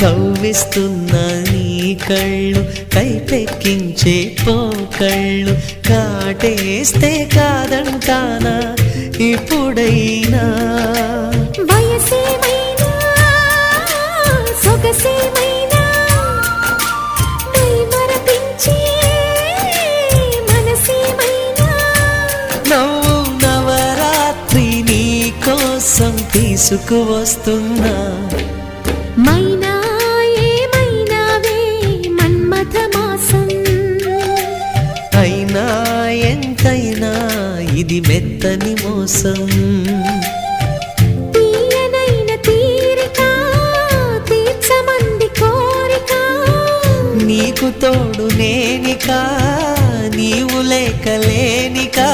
కవ్విస్తున్న నీ కళ్ళు కైపెక్కించే పోకళ్ళు కాటేస్తే కాదంటానా ఇప్పుడైనా వయసేమైనా సొగసేమైనా మరపించే మనసేమైనా నవ్వు నవరాత్రి నీ కోసం తీసుకువస్తున్నా మైనా ఏమైనావే మన్మథ మాసం అయినా ఎంతైనా ఇది మెత్తని మోసం తీయనైన తీరిక తీర్చమంది కోరిక నీకు తోడు నేనికా నీవు లేక లేనికా